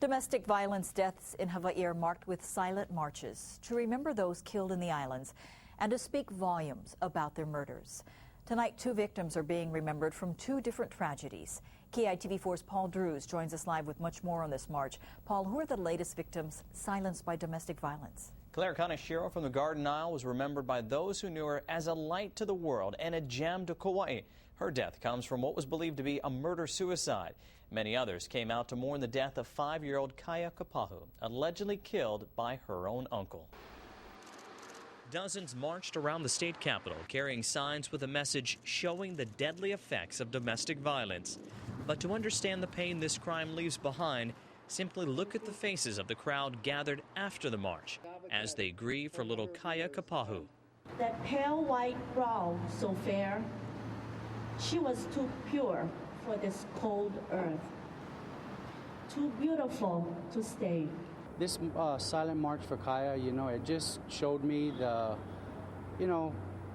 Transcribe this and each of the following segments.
Domestic violence deaths in Hawaii are marked with silent marches to remember those killed in the islands and to speak volumes about their murders. Tonight, 2 victims are being remembered from 2 different tragedies. KITV4's Paul Drews joins us live with much more on this march. Paul, who are the latest victims silenced by domestic violence? Claire Kaneshiro from the Garden Isle was remembered by those who knew her as a light to the world and a gem to Kauai. Her death comes from what was believed to be a murder-suicide. Many others came out to mourn the death of 5-year-old Kaya Kapahu, allegedly killed by her own uncle. Dozens marched around the state capitol carrying signs with a message showing the deadly effects of domestic violence. But to understand the pain this crime leaves behind, simply look at the faces of the crowd gathered after the march as they grieve for little Kaya Kapahu. That pale white brow so fair, she was too pure for this cold earth, too beautiful to stay. This silent march for Kaya, it just showed me the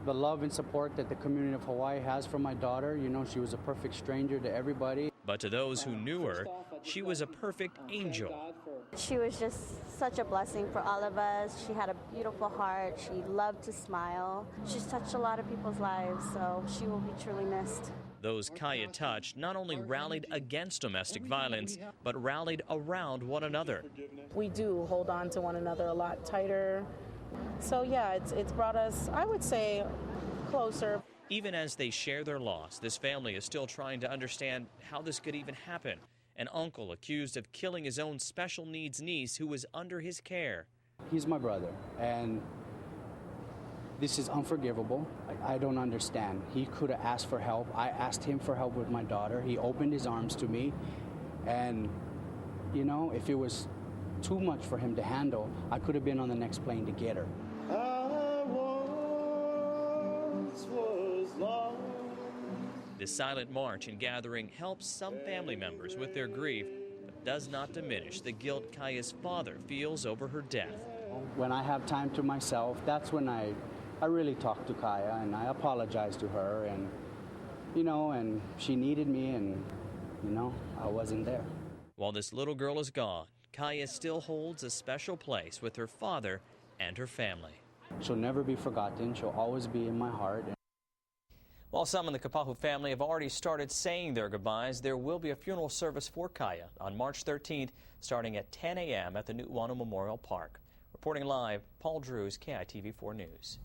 love and support that the community of Hawaii has for my daughter. She was a perfect stranger to everybody. But to those who knew her, she was a perfect angel. She was just such a blessing for all of us. She had a beautiful heart. She loved to smile. She's touched a lot of people's lives, so she will be truly missed. Those Kaya touched not only rallied against domestic violence, but rallied around one another. We do hold on to one another a lot tighter. So yeah, it's brought us, I would say, closer. Even as they share their loss, this family is still trying to understand how this could even happen. An uncle accused of killing his own special needs niece who was under his care. He's my brother, and this is unforgivable. I don't understand. He could have asked for help. I asked him for help with my daughter. He opened his arms to me, and if it was too much for him to handle, I could have been on the next plane to get her. This silent march and gathering helps some family members with their grief, but does not diminish the guilt Kaya's father feels over her death. When I have time to myself, that's when I really talk to Kaya, and I apologize to her, and and she needed me, and I wasn't there. While this little girl is gone, Kaya still holds a special place with her father and her family. She'll never be forgotten. She'll always be in my heart. While some in the Kapahu family have already started saying their goodbyes, there will be a funeral service for Kaya on March 13th, starting at 10 a.m. at the Nu'uanu Memorial Park. Reporting live, Paul Drews, KITV4 News.